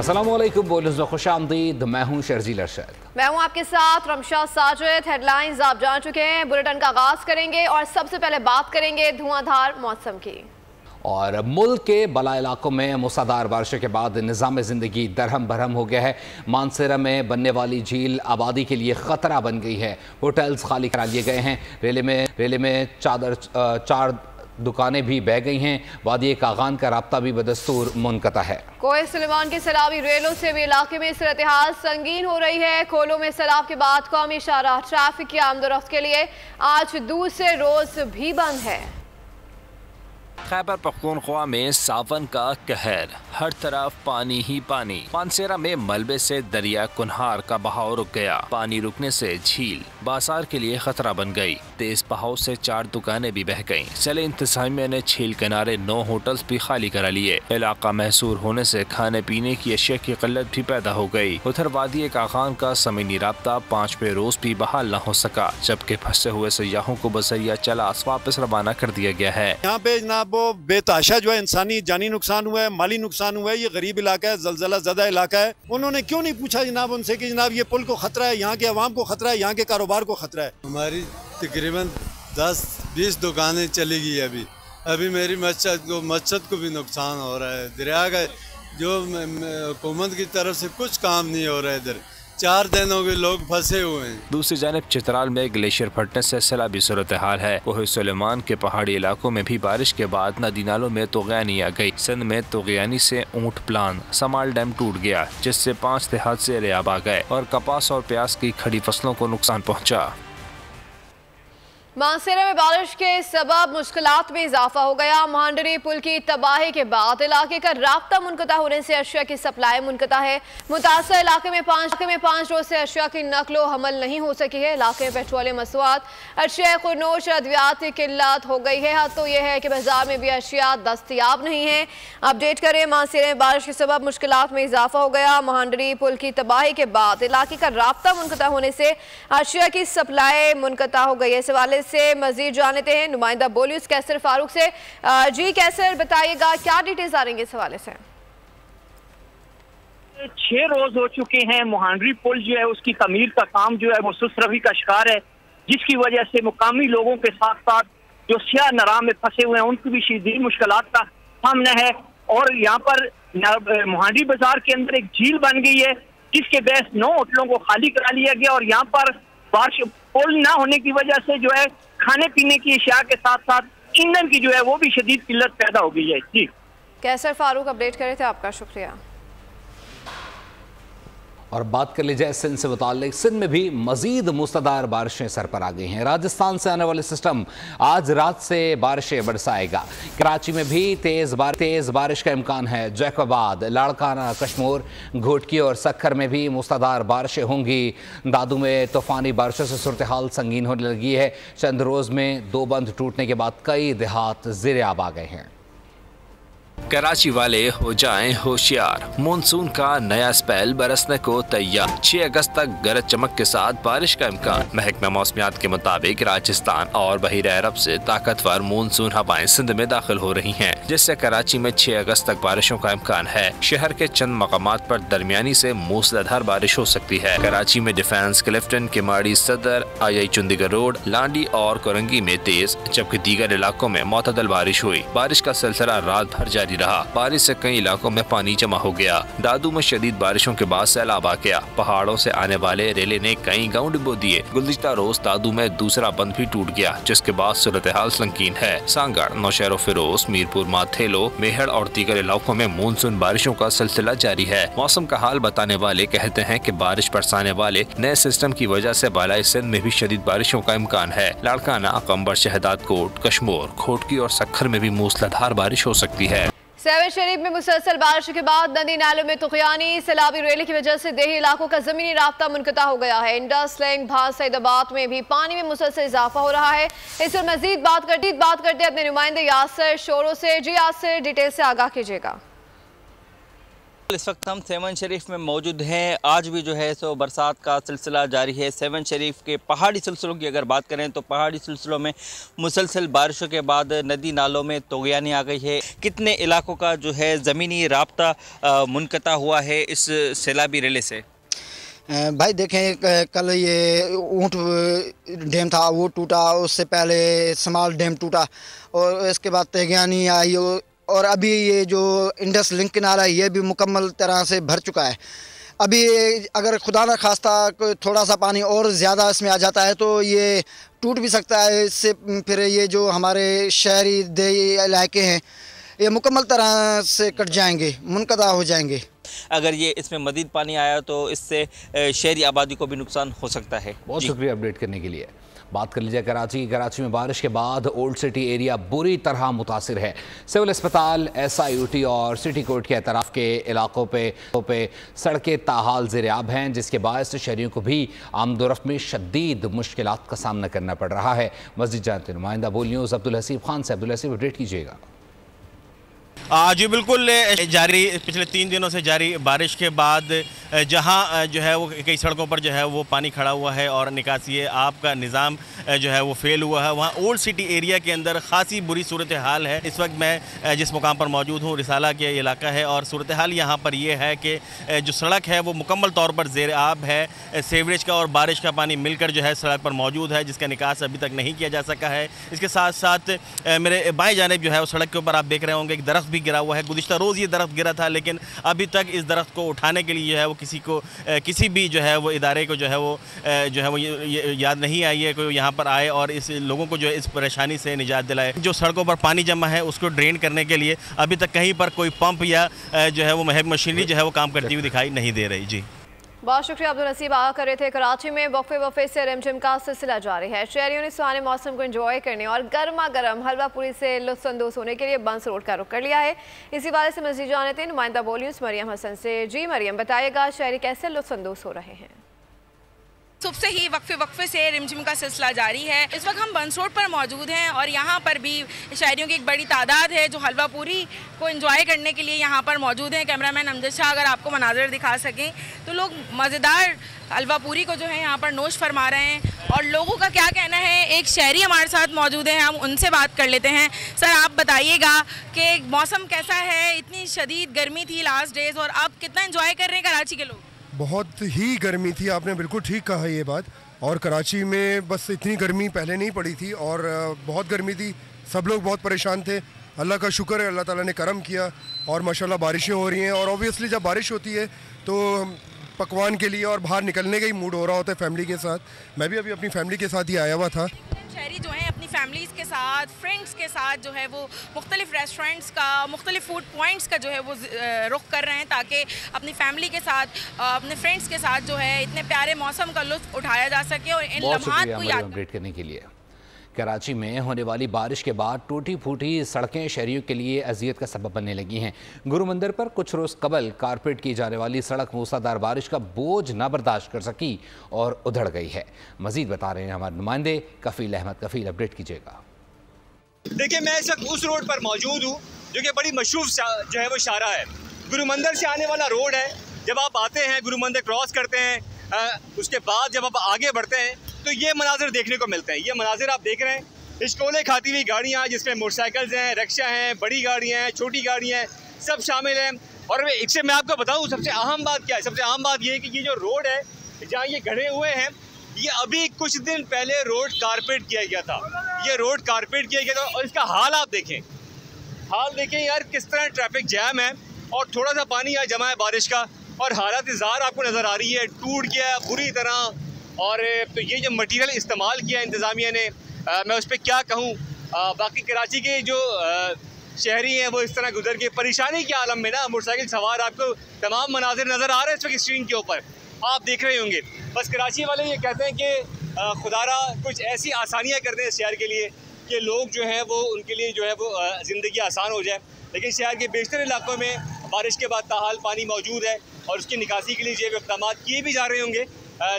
अस्सलामुअलैकुम, बोलो खुशामदीद। मैं हूं शर्जील अरशद। मैं हूं आपके साथ रमशा साजिद। हेडलाइंस आप जान चुके हैं। बुलेटिन का आगाज करेंगे और सबसे पहले बात करेंगे धुआंधार मौसम की। और मुल्क के बला इलाकों में मूसलाधार बारिशों के बाद निज़ाम ज़िंदगी दरहम बरहम हो गया है। मानसेरा में बनने वाली झील आबादी के लिए ख़तरा बन गई है। होटल्स खाली करा लिए गए हैं। रेले में चार दुकानें भी बह गई हैं। वादी कागान का राब्ता भी बदस्तूर मुनक़ता है। कोहे सुलेमान की सैलाबी रेलों से भी इलाके में सूरत हाल संगीन हो रही है। खोलों में सैलाब के बाद कौमी शाहराह ट्रैफिक की आमदोरफ्त के लिए आज दूसरे रोज भी बंद है। खैबर पख्तूनख्वा में सावन का कहर, हर तरफ पानी ही पानी। मानसेरा में मलबे से दरिया कुन्हार का बहाव रुक गया। पानी रुकने से झील बाजार के लिए खतरा बन गई। तेज बहाव से 4 दुकानें भी बह गईं। सैल इंतजामिया ने झील किनारे 9 होटल्स भी खाली करा लिए। इलाका महसूर होने से खाने पीने की अशिया की किल्लत भी पैदा हो गई। उधर वादी कागान का ज़मीनी राब्ता 5वें रोज भी बहाल न हो सका, जबकि फंसे हुए सयाहों को बसरिया चलास वापस रवाना कर दिया गया है। यहाँ पे जनाब वो बेतहाशा जो है इंसानी जानी नुकसान हुआ है, माली नुकसान हुआ है। ये गरीब इलाका है, जलजला ज़दा इलाका है। उन्होंने क्यों नहीं पूछा जनाब उनसे कि जनाब ये पुल को खतरा है, यहाँ के अवाम को खतरा है, यहाँ के कारोबार को खतरा है। हमारी तकरीबन 10-20 दुकानें चली गई। अभी मेरी मस्जिद को भी नुकसान हो रहा है। दरिया का जो हुकूमत की तरफ से कुछ काम नहीं हो रहा है। इधर 4 दिन हो गए लोग फंसे हुए हैं। दूसरी जानिब चित्राल में ग्लेशियर फटने से सैलाबी सूरत हाल है। कोहे सुलेमान के पहाड़ी इलाकों में भी बारिश के बाद नदी नालों में तुग़यानी आ गई। सिंध में तुग़यानी से ऊँट प्लान समाल डैम टूट गया, जिससे 5 देहात से रेआब आ गए और कपास और प्याज की खड़ी फसलों को नुकसान पहुँचा। मानसेरा में बारिश के सबब मुश्किलात में इजाफा हो गया। महांडरी पुल की तबाही के बाद इलाके का राब्ता मुनक़ता होने से अशिया की सप्लाई मुनक़ता है। मुतासर इलाके में 5 रोज से अशिया की नकलो हमल नहीं हो सकी है। इलाके में पेट्रोलियम मसवात, अशिया खुरनोश, अद्वियात की किल्लत हो गई है। हद तो यह है कि बाजार में भी अशिया दस्तियाब नहीं है। अपडेट करें, मानसेरा में बारिश के सबब मुश्किलात में इजाफा हो गया। महांडरी पुल की तबाही के बाद इलाके का राब्ता मुनक़ता होने से अशिया की सप्लाई मुनक़ता हो गई है। इस हवाले से मजीद जानते हैं नुमाइंदा बोलियूज कैसर फारूक से। जी कैसर, बताइएगा क्या डिटेल्स आ रही है इस हवाले से। 6 रोज हो चुके हैं। महांडरी पुल जो है उसकी तमीर का काम जो है वो सुस्त रवी का शिकार है, जिसकी वजह से मुकामी लोगों के साथ साथ जो सियाह नरा में फंसे हुए हैं उनको भी शदीद मुश्किलात का सामना है। और यहाँ पर महांडरी बाजार के अंदर एक झील बन गई है, जिसके बहस 9 होटलों को खाली करा लिया गया। और यहाँ पर बारिश पुल न होने की वजह से जो है खाने पीने की अशिया के साथ साथ ईंधन की जो है वो भी शदीद किल्लत पैदा हो गई है। जी कैसर फारूक अपडेट करे थे, आपका शुक्रिया। और बात कर ली जाए सिंध से मुताल्लिक, सिंध में भी मजीद मूसलाधार बारिशें सर पर आ गई हैं। राजस्थान से आने वाले सिस्टम आज रात से बारिशें बरसाएगा। कराची में भी तेज़ बारिश का इम्कान है। जैकोबाद, लाड़काना, कश्मीर, घोटकी और सक्खर में भी मूसलाधार बारिशें होंगी। दादू में तूफ़ानी बारिशों से सूरत हाल संगीन होने लगी है। चंद रोज़ में 2 बंद टूटने के बाद कई देहात ज़ेर-ए-आब आ गए हैं। कराची वाले हो जाएं होशियार, मानसून का नया स्पेल बरसने को तैयार। 6 अगस्त तक गरज चमक के साथ बारिश का इम्कान। महकमा मौसमियात के मुताबिक राजस्थान और बहीरा अरब से ताकतवर मानसून हवाएं सिंध में दाखिल हो रही हैं, जिससे कराची में 6 अगस्त तक बारिशों का इम्कान है। शहर के चंद मकामात पर दरमियानी से मूसलाधार बारिश हो सकती है। कराची में डिफेंस, क्लिफ्टन, केमाड़ी, सदर, आई चंडीगढ़ रोड, लांडी और कोरंगी में तेज, जबकि दीगर इलाकों में मुतदल बारिश हुई। बारिश का सिलसिला रात भर जारी रहा। बारिश से कई इलाकों में पानी जमा हो गया। दादू में शदीद बारिशों के बाद सैलाब आ गया। पहाड़ों से आने वाले रेले ने कई गाँव डुबो दिए। गुज़िश्ता रोज दादू में दूसरा बंद भी टूट गया, जिसके बाद सूरत हाल संगीन है। सांगड़, नौशहर फिरोज, मीरपुर, माथेलो, मेहड़ और दीगर इलाकों में मानसून बारिशों का सिलसिला जारी है। मौसम का हाल बताने वाले कहते हैं कि बारिश बरसाने वाले नए सिस्टम की वजह से बालाई सिंध में भी शदीद बारिशों का इम्कान है। लाड़काना, कंबर, शहदाद कोट, कश्मीर, घोटकी और सक्खर में भी मूसलाधार बारिश हो सकती है। सेवन शरीफ में मुसलसल बारिश के बाद नदी नालों में तुग़यानी, सैलाबी रेले की वजह से देही इलाकों का ज़मीनी राब्ता मुनक़ता हो गया है। इंडस, लेंग, भास, सैदाबाद में भी पानी में मुसलसल इजाफा हो रहा है। इस पर मजीद बात करते अपने नुमाइंदे यासिर शोरों से। जी यासिर, डिटेल से आगाह कीजिएगा। इस वक्त हम सेवन शरीफ में मौजूद हैं। आज भी जो है सो बरसात का सिलसिला जारी है। सेवन शरीफ के पहाड़ी सिलसिलों की अगर बात करें तो पहाड़ी सिलसिलों में मुसलसल बारिशों के बाद नदी नालों में तोगयानी आ गई है। कितने इलाकों का जो है ज़मीनी राब्ता मुनक़ता हुआ है इस सैलाबी रेले से। भाई देखें, कल ये ऊँट डैम था वो टूटा, उससे पहले समाल डैम टूटा और इसके बाद तोगयानी आई और अभी ये जो इंडस लिंक किनारा है ये भी मुकम्मल तरह से भर चुका है। अभी अगर खुदा न खास्ता थोड़ा सा पानी और ज़्यादा इसमें आ जाता है तो ये टूट भी सकता है। इससे फिर ये जो हमारे शहरी देही इलाके हैं ये मुकम्मल तरह से कट जाएंगे, मुनक़ता हो जाएंगे। अगर ये इसमें मज़ीद पानी आया तो इससे शहरी आबादी को भी नुकसान हो सकता है। बहुत शुक्रिया अपडेट करने के लिए। बात कर लीजिए कराची में बारिश के बाद ओल्ड सिटी एरिया बुरी तरह मुतासिर है। सिविल अस्पताल, SIUT और सिटी कोर्ट के अतराफ के इलाकों पे सड़कें ताहाल ज़ेर-आब हैं, जिसके बायस शहरियों को भी आमदोरफ्त में शदीद मुश्किलात का सामना करना पड़ रहा है। मज़ीद जानते नुमाइंदा बोल न्यूज़ अब्दुल हसीब खान से। अब्दुल हसीब, अपडेट कीजिएगा। जी बिल्कुल, जारी पिछले 3 दिनों से जारी बारिश के बाद जहां जो है वो कई सड़कों पर जो है वो पानी खड़ा हुआ है और निकासी आब का निज़ाम जो है वो फेल हुआ है। वहां ओल्ड सिटी एरिया के अंदर खासी बुरी सूरत हाल है। इस वक्त मैं जिस मुकाम पर मौजूद हूं रिसाला के इलाका है और सूरत हाल यहाँ पर ये है कि जो सड़क है वो मुकम्मल तौर पर ज़ेर आब है। सीवरेज का और बारिश का पानी मिलकर जो है सड़क पर मौजूद है, जिसका निकास अभी तक नहीं किया जा सका है। इसके साथ साथ मेरे बाएँ जानिब जो है वो सड़क के ऊपर आप देख रहे होंगे एक दरख्त भी गिरा हुआ है। गुज़िश्ता रोज़ ये दरख्त गिरा था, लेकिन अभी तक इस दरख्त को उठाने के लिए जो है वो किसी भी जो है वो इदारे को जो है वो याद नहीं आई है कोई यहाँ पर आए और इस लोगों को जो है इस परेशानी से निजात दिलाए। जो सड़कों पर पानी जमा है उसको ड्रेन करने के लिए अभी तक कहीं पर कोई पंप या जो है वो महज मशीनरी जो है वो काम करती हुई दिखाई नहीं दे रही। जी बहुत शुक्रिया अब्दुल नसीब। आगा कर रहे थे कराची में वक्फे से रिमझिम का सिलसिला जारी है। शहरियों ने सुहाने मौसम को एंजॉय करने और गर्मा गर्म हलवा पूरी से लुत्फानंदोज़ होने के लिए बंस रोड का रुख कर लिया है। इसी बारे से मज़ीद जाने थे नुमाइंदा बोल न्यूज़ मरियम हसन से। जी मरियम, बताइएगा शहरी कैसे लुत्फानंदोज़ हो रहे हैं। सुबह से ही वक्फे से रिमझिम का सिलसिला जारी है। इस वक्त हम बंस रोड पर मौजूद हैं और यहाँ पर भी शहरियों की एक बड़ी तादाद है जो हलवा पूरी को एंजॉय करने के लिए यहाँ पर मौजूद हैं। कैमरामैन अमजद शाह अगर आपको मनाज़र दिखा सकें तो लोग मज़ेदार हलवा पूरी को जो है यहाँ पर नोश फरमा रहे हैं और लोगों का क्या कहना है। एक शहरी हमारे साथ मौजूद हैं, हम उनसे बात कर लेते हैं। सर, आप बताइएगा कि मौसम कैसा है? इतनी शदीद गर्मी थी लास्ट डेज़ और अब कितना एंजॉय कर रहे हैं कराची के लोग? बहुत ही गर्मी थी, आपने बिल्कुल ठीक कहा ये बात। और कराची में बस इतनी गर्मी पहले नहीं पड़ी थी और बहुत गर्मी थी, सब लोग बहुत परेशान थे। अल्लाह का शुक्र है, अल्लाह ताला ने करम किया और माशाल्लाह बारिशें हो रही हैं। और ऑब्वियसली जब बारिश होती है तो पकवान के लिए और बाहर निकलने का ही मूड हो रहा होता है फैमिली के साथ। मैं भी अभी अपनी फैमिली के साथ ही आया हुआ था। शहरी जो हैं अपनी फैमिलीज़ के साथ, फ्रेंड्स के साथ जो है वो मुख्तलिफ रेस्टोरेंट्स का, मुख्तलिफ फूड पॉइंट्स का जो है वो रुख कर रहे हैं ताकि अपनी फैमिली के साथ, अपने फ्रेंड्स के साथ जो है इतने प्यारे मौसम का लुत्फ उठाया जा सके और इन लम्हात को याद करने के लिए। कराची में होने वाली बारिश के बाद टूटी फूटी सड़कें शहरियों के लिए अजियत का सबब बनने लगी हैं। गुरु मंदिर पर कुछ रोज़ कबल कारपेट की जाने वाली सड़क मूसलाधार बारिश का बोझ न बर्दाश्त कर सकी और उधड़ गई है। मजीद बता रहे हैं हमारे नुमाइंदे कफील अहमद। कफील, अपडेट कीजिएगा। देखिए, मैं इस वक्त उस रोड पर मौजूद हूँ जो कि बड़ी मशहूर जो है वो शारा है। गुरु मंदिर से आने वाला रोड है। जब आप आते हैं, गुरु मंदिर क्रॉस करते हैं, उसके बाद जब आप आगे बढ़ते हैं तो ये मनाजिर देखने को मिलते हैं। ये मनाजिर आप देख रहे हैं, इश्कोले खाती हुई गाड़ियाँ जिसमें मोटरसाइकिल्स हैं, रिक्शा हैं, बड़ी गाड़ियाँ हैं, छोटी गाड़ियाँ हैं, सब शामिल हैं। और इससे मैं आपको बताऊँ सबसे अहम बात क्या है। सबसे अहम बात ये है कि ये जो रोड है जहाँ ये खड़े हुए हैं, ये अभी कुछ दिन पहले रोड कारपेट किया गया था। ये रोड कारपेट किया गया था और इसका हाल आप देखें, हाल देखें यार, किस तरह ट्रैफिक जैम है और थोड़ा सा पानी यहाँ जमा है बारिश का और हालत ज़ार आपको नज़र आ रही है, टूट गया है बुरी तरह। और तो ये जो मटीरियल इस्तेमाल किया इंतज़ामिया ने, मैं उस पर क्या कहूँ। बाकी कराची के जो शहरी हैं वो इस तरह गुजर के परेशानी के आलम में ना, मोटरसाइकिल सवार आपको तमाम मनाजिर नज़र आ रहे हैं इस वक्त स्क्रीन के ऊपर, आप देख रहे होंगे। बस कराची वाले ये कहते हैं कि खुदारा कुछ ऐसी आसानियाँ कर दें शहर के लिए कि लोग जो हैं वो उनके लिए जो है वो ज़िंदगी आसान हो जाए। लेकिन शहर के बेशतर इलाकों में बारिश के बाद ताहाल पानी मौजूद है और उसकी निकासी के लिए जो है इक़दाम किए भी जा रहे होंगे,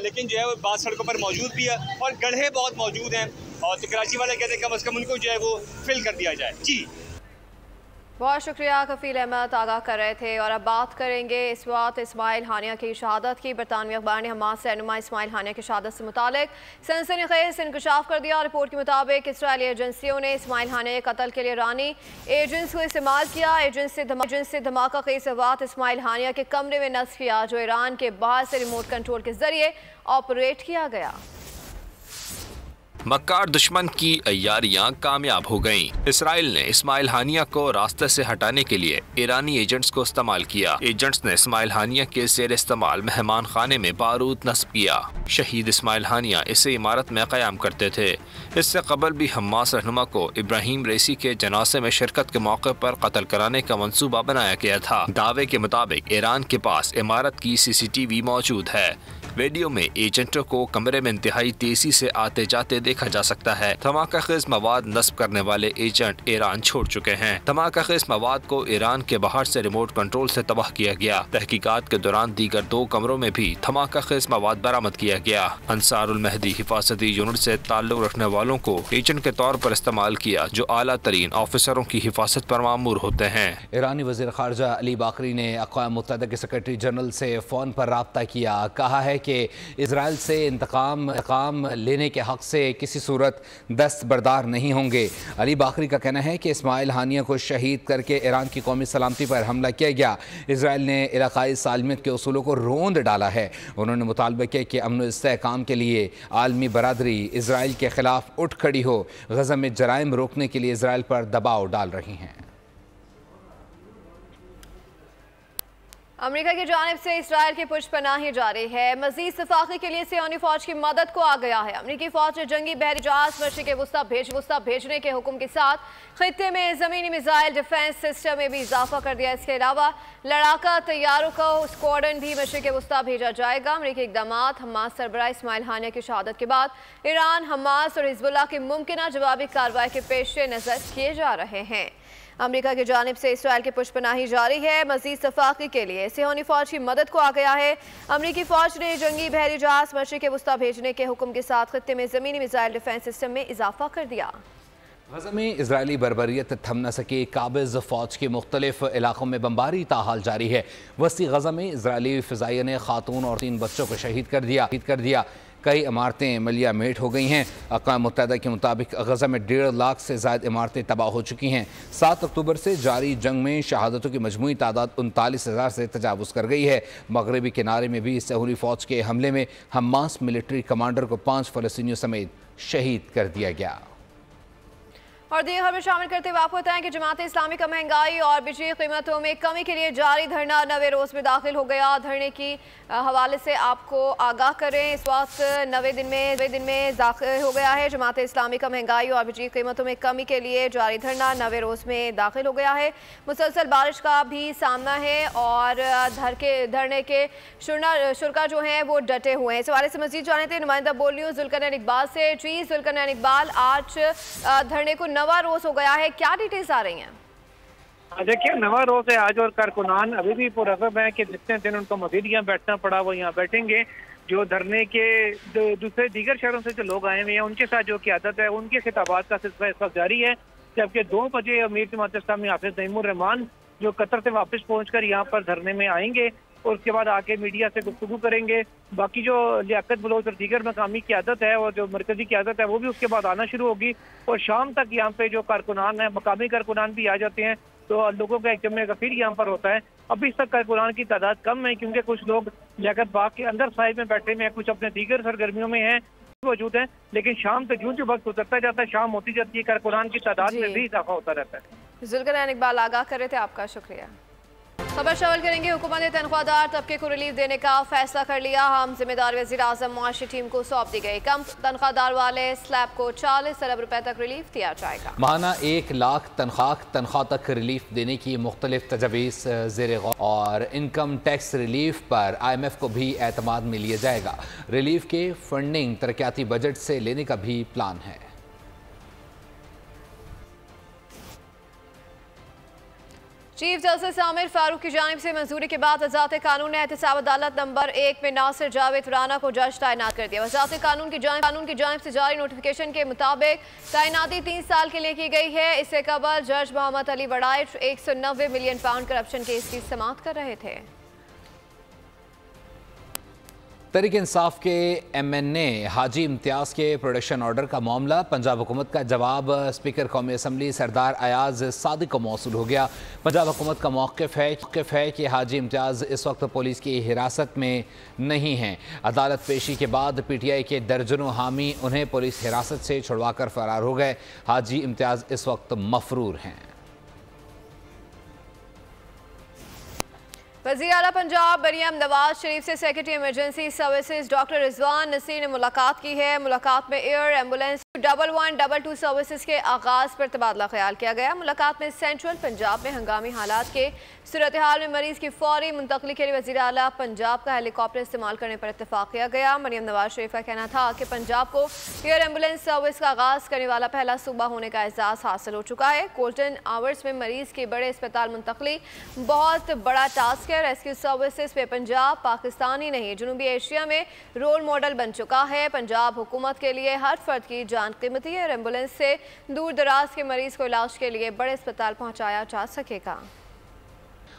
लेकिन जो है वो बाद सड़कों पर मौजूद भी है और गड्ढे बहुत मौजूद हैं। और तो कराची वाले कहते हैं कम अज़ कम उनको जो है वो फिल कर दिया जाए। जी बहुत शुक्रिया कफील अहमद, आगाह कर रहे थे। और अब बात करेंगे इस वक्त इस्माइल हानिया की शहादत की। बरतानवी अखबार ने हमास रहनुमा इस्माइल हानिया की शहादत से मुतालिक सनसनीखेज इंकशाफ कर दिया। रिपोर्ट के मुताबिक इसराइली एजेंसियों ने इस्माइल हानिया के कत्ल के लिए ईरानी एजेंट्स को इस्तेमाल किया। एजेंट्स से धमाका खेज वाक़ इस्माइल हानिया के कमरे में नस्ब किया, जो ईरान के बाहर से रिमोट कंट्रोल के जरिए ऑपरेट किया गया। मक्कार दुश्मन की अय्यारियां कामयाब हो गईं। इसराइल ने इस्माइल हानिया को रास्ते से हटाने के लिए ईरानी एजेंट्स को इस्तेमाल किया। एजेंट्स ने इस्माइल हानिया के ज़ेर इस्तेमाल मेहमान खाने में बारूद नस्ब किया। शहीद इस्माइल हानिया इसे इमारत में क़याम करते थे। इससे कबल भी हमास रहनुमा को इब्राहिम रेसी के जनाजे में शिरकत के मौके पर कत्ल कराने का मंसूबा बनाया गया था। दावे के मुताबिक ईरान के पास इमारत की CCTV मौजूद है। वीडियो में एजेंटों को कमरे में इंतहाई तेजी से आते जाते देखा जा सकता है। धमाका खेज मवाद नस्ब करने वाले एजेंट ईरान छोड़ चुके हैं। धमाका खेज मवाद को ईरान के बाहर से रिमोट कंट्रोल से तबाह किया गया। तहकीकात के दौरान दीगर 2 कमरों में भी धमाका खेज मवाद बरामद किया गया। अंसारुल महदी हिफाजती यूनिट से ताल्लुक रखने वालों को एजेंट के तौर पर इस्तेमाल किया, जो आला तरीन ऑफिसरों की हिफाजत पर मामूर होते हैं। ईरानी वज़ीर ख़ारजा अली बाकरी ने अक़वाम मुत्तहिदा के सेक्रेटरी जनरल से फ़ोन पर राब्ता किया। कहा है कि इजराइल से इंतकाम लेने के हक़ से किसी सूरत दस्तबरदार नहीं होंगे। अली बाकरी का कहना है कि इस्माइल हानिया को शहीद करके ईरान की कौमी सलामती पर हमला किया गया। इजराइल ने इलाकाई सालमियत के उसूलों को रोंद डाला है। उन्होंने मुतालबा किया कि अमन इस्तेहकाम के लिए आलमी बरादरी इजराइल के खिलाफ उठ खड़ी हो। गज़ा में जराइम रोकने के लिए इजराइल पर दबाव डाल रही हैं। अमेरिका की जानिब से इसराइल की पुशपनाही जारी है। मजीद सफाकी के लिए सियोनी फौज की मदद को आ गया है। अमेरिकी फौज ने जंगी बहरी जहाज मशरिक़ वुस्ता भेजने के हुक्म के साथ खित्ते में ज़मीनी मिसाइल डिफेंस सिस्टम में भी इजाफा कर दिया। इसके अलावा लड़ाका तैयारों का स्क्वाड्रन भी मशरिक़ वुस्ता भेजा जाएगा। अमेरिकी इक़दाम हमास सरबराह इस्माइल हानिया की शहादत के बाद ईरान, हमास और हिज़्बुल्लाह की मुमकिन जवाबी कार्रवाई के पेश नज़र किए जा रहे हैं। अमेरिका की जानिब से इसराइल की पुशपनाही जारी है। मजीद सफाकी के लिए सियोनी फौज की मदद को आ गया है। अमेरिकी फौज ने जंगी बहरी जहाज मशरिक़ वुस्ता भेजने के हुक्म के साथ खित्ते में ज़मीनी मिसाइल डिफेंस सिस्टम में इजाफा कर दिया। गज़ा में इजरायली बर्बरियत थम न सके, काबिज़ फ़ौज के मुख्तलिफ इलाकों में बमबारी ताहाल जारी है। वस्ती गज़ा में इजरायली फ़िज़ाइया ने खातून और 3 बच्चों को शहीद कर दिया। कई इमारतें मलिया मेट हो गई हैं। अक़वाम मुत्तहिदा के मुताबिक गज़ा में 1.5 लाख से ज़ायद इमारतें तबाह हो चुकी हैं। 7 अक्टूबर से जारी जंग में शहादतों की मजमूई तादाद 39,000 से तजावुज़ कर गई है। मगरबी किनारे में भी सहूली फ़ौज के हमले में हमास मिलिट्री कमांडर को 5 फ़लस्तीनियों समेत शहीद कर दिया गया। और दी खबर शामिल करते हुए आपको बताएं कि जमात इस्लामी का महंगाई और बिजली कीमतों में कमी के लिए जारी धरना 9वें रोज़ में दाखिल हो गया। धरने की हवाले से आपको आगाह करें, इस वक्त 9वें दिन में दाखिल हो गया है। जमात इस्लामी का महंगाई और बिजली कीमतों में कमी के लिए जारी धरना 9वें रोज़ में दाखिल हो गया है। मुसलसल बारिश का भी सामना है और धरने के शुरा जो हैं वो डटे हुए हैं। इस हवाले से मज़ीद जाने थे नुमाइंदा बोल न्यूज़ जुल्करनैन इकबाल से। जी जुल्करनैन इकबाल, आज धरने को 9वां रोज़ हो गया है, क्या डिटेल्स आ रही हैं? देखिए, 9वां रोज़ है आज और कारकुनान अभी भी पुरअज़म है कि जितने दिन उनको मज़ीद यहाँ बैठना पड़ा वो यहाँ बैठेंगे। जो धरने के दूसरे दीगर शहरों से जो लोग आए हुए हैं उनके साथ जो क़यादत है उनके खिताबात का सिलसिला इस वक्त जारी है। जबकि 2 बजे अमीर जमात इस्लामी हाफिज़ नईमुर रहमान जो कतर से वापस पहुँच कर यहाँ पर धरने में आएंगे और उसके बाद आके मीडिया से गुफ्तगू करेंगे। बाकी जो लियाकत बलोच और दीगर मकामी क़यादत है और जो मरकजी क़यादत है वो भी उसके बाद आना शुरू होगी और शाम तक यहाँ पे जो कारकुनान है, मकामी कारकुनान भी आ जाते हैं, तो लोगों का एक जमे गफीर यहाँ पर होता है। अभी तक कारकुनान की तादाद कम है क्योंकि कुछ लोग लियाकत बाग के अंदर साहिब में बैठे हुए हैं, कुछ अपने दीगर सरगर्मियों में हैं मौजूद हैं। लेकिन शाम तक जो वक्त गुजरता जाता है, शाम होती जाती है, कारकुनान की तादाद में भी इजाफा होता रहता है। जुल्करनैन इकबाल आगाह कर रहे थे, आपका शुक्रिया। खबर शामिल करेंगे, हुकूमत ने तनख्वाहदार तबके को रिलीफ देने का फैसला कर लिया। हम जिम्मेदार वज़ीर आज़म मुआशी टीम को सौंप दी गई। कम तनख्वाहदार वाले स्लैब को 40 अरब रुपए तक रिलीफ दिया जाएगा। माहाना 1 लाख तनख्वाह तक रिलीफ देने की मुख्तलिफ तजवीज़ ज़ेर गौर और इनकम टैक्स रिलीफ पर IMF को भी एतमाद में लिया जाएगा। रिलीफ के फंडिंग तरक्याती बजट से लेने का भी प्लान है। चीफ जस्टिस आमिर फारूक की जानिब से मंजूरी के बाद वज़ारत कानून ने एहतसाब अदालत नंबर 1 में नासिर जावेद राना को जज तैनात कर दिया। वज़ारत कानून की जानिब से जारी नोटिफिकेशन के मुताबिक तैनाती 3 साल के लिए की गई है। इससे कबल जज Mohammad Ali Waraich 190 million pound corruption case की समाअत कर रहे थे। तहरीक इंसाफ के MNA हाजी इम्तियाज़ के प्रोडक्शन ऑर्डर का मामला, पंजाब हुकूमत का जवाब स्पीकर कौमी असम्बली सरदार अयाज सादिक को मौसूल हो गया। पंजाब हुकूमत का मौक़िफ़ है कि हाजी इम्तियाज़ इस वक्त पुलिस की हिरासत में नहीं हैं। अदालत पेशी के बाद PTI के दर्जनों हामी उन्हें पुलिस हिरासत से छुड़वा कर फरार हो गए। हाजी इम्तियाज़ इस वक्त मफरूर हैं। वज़ीर आला पंजाब मरियम नवाज शरीफ से secretary emergency services doctor Rizwan Naseer ने मुलाकात की है। मुलाकात में एयर एम्बुलेंस 1122 सर्विसेज के आगाज़ पर तबादला ख्याल किया गया। मुलाकात में सेंट्रल पंजाब में हंगामी हालात के सूरत हाल में मरीज की फौरी मुंतकली के लिए वज़ीर आला पंजाब का हेलीकॉप्टर इस्तेमाल करने पर इत्तेफाक किया गया। मरियम नवाज शरीफ का कहना था कि पंजाब को एयर एम्बुलेंस सर्विस का आगाज़ करने वाला पहला सूबा होने का एजाज़ हासिल हो चुका है। गोल्डन आवर्स में मरीज की बड़े अस्पताल मुंतकली बहुत बड़ा टास्क है। रेस्क्यू सर्विसेज पे पंजाब पाकिस्तान ही नहीं जनूबी एशिया में रोल मॉडल बन चुका है। पंजाब हुकूमत के लिए हर फर्द की जान कीमती है। एम्बुलेंस से दूर दराज के मरीज को इलाज के लिए बड़े अस्पताल पहुंचाया जा सकेगा।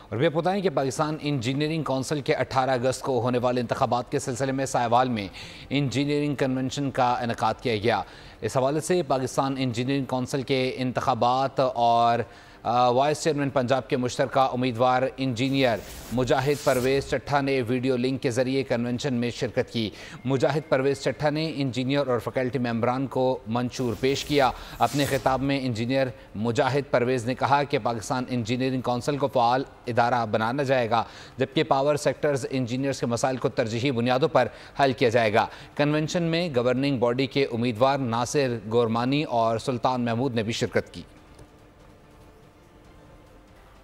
और वे बताएं कि पाकिस्तान इंजीनियरिंग काउंसिल के 18 अगस्त को होने वाले इंतखाबात के सिलसिले में साहिवाल में इंजीनियरिंग कन्वेंशन का इनेकाद किया गया। इस हवाले से पाकिस्तान इंजीनियरिंग काउंसिल के इंतखाबात और वाइस चेयरमैन पंजाब के मुश्तरका उम्मीदवार इंजीनियर मुजाहिद परवेज़ चट्ठा ने वीडियो लिंक के ज़रिए कन्वेंशन में शिरकत की। मुजाहिद परवेज़ चट्ठा ने इंजीनियर और फैकल्टी मेंबरान को मंशूर पेश किया। अपने खिताब में इंजीनियर मुजाहिद परवेज़ ने कहा कि पाकिस्तान इंजीनियरिंग काउंसिल को फ़ाल इदारा बनाना जाएगा, जबकि पावर सेक्टर्स इंजीनियर्स के मसाइल को तरजीही बुनियादों पर हल किया जाएगा। कन्वेंशन में गवर्निंग बॉडी के उम्मीदवार नासिर गोरमानी और सुल्तान महमूद ने भी शिरकत की।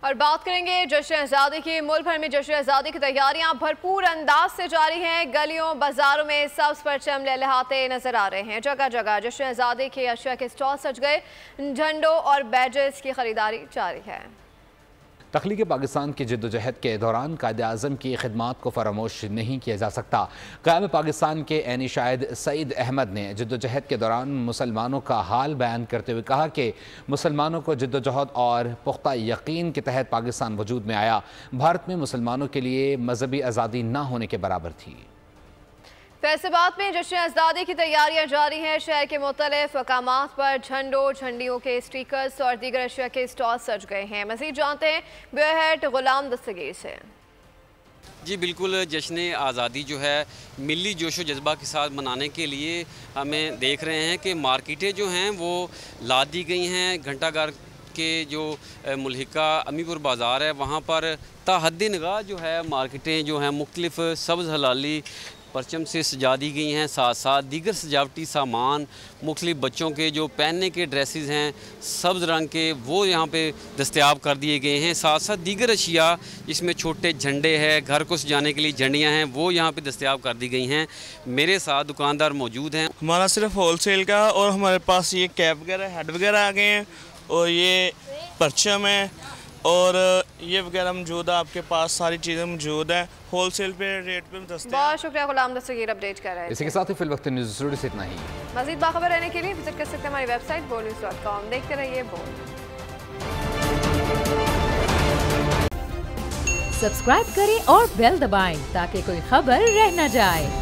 और बात करेंगे जश्न आज़ादी की। मुल्क भर में जश्न आज़ादी की तैयारियां भरपूर अंदाज से जारी हैं। गलियों बाजारों में सब्ज़ परचम लहलहाते नजर आ रहे हैं। जगह जगह जश्न आज़ादी के अशिया के स्टॉल सज गए। झंडों और बैजेस की खरीदारी जारी है। तख्लीक़ पाकिस्तान की जद्दोजहद के दौरान कायद-ए-आज़म की खिदमात को फरामोश नहीं किया जा सकता। क़याम पाकिस्तान के ऐनी शाहिद सईद अहमद ने जद्दोजहद के दौरान मुसलमानों का हाल बयान करते हुए कहा कि मुसलमानों को जद्दोजहद और पुख्ता यकीन के तहत पाकिस्तान वजूद में आया। भारत में मुसलमानों के लिए मजहबी आज़ादी न होने के बराबर थी। फैसलाबाद में जश्न आज़ादी की तैयारियां जारी हैं। शहर के मुख्तलिफ मकामात पर झंडों झंडियों के स्टिकर्स और दीगर अशिया के स्टॉल सज गए हैं। मज़ीद जानते हैं ब्यूरो हेड गुलाम दस्तगीर से। जी बिल्कुल, जश्न आज़ादी जो है मिली जोश व जज्बा के साथ मनाने के लिए हमें देख रहे हैं कि मार्केटें जो हैं वो ला दी गई हैं। घंटाघर के जो मुल्हिका अमीपुर बाज़ार है वहाँ पर ताहद्दी निगाह जो है मार्केटें जो हैं मुख्तलिफ सब्ज़ हलाली परचम से सजा दी गई हैं। साथ साथ दीगर सजावटी सामान मुख्तलिफ बच्चों के जो पहनने के ड्रेसेस हैं सब्ज़ रंग के वो यहाँ पे दस्तयाब कर दिए गए हैं। साथ साथ दीगर अशिया जिसमें छोटे झंडे हैं, घर को सजाने के लिए झंडियाँ हैं, वो यहाँ पे दस्तयाब कर दी गई हैं। मेरे साथ दुकानदार मौजूद हैं। हमारा सिर्फ होलसेल का और हमारे पास ये कैप वगैरह हेड वगैरह आ गए हैं और ये परचम है और ये वगैरह मौजूद है। आपके पास सारी चीज़ें मौजूद हैं होलसेल पे रेट पे दस्तयाब। बहुत शुक्रिया गुलाम दस्तगीर अपडेट कर रहे हैं। इसी के साथ ही फिल वक्त न्यूज़ स्टूडियो से इतना ही। मज़ीद बाखबर रहने के लिए विजिट कर सकते हैं हमारी वेबसाइट boldnews.com। देखते रहिए बोल्ड। सब्सक्राइब करें और बेल दबाएं ताकि कोई खबर रह न जाए।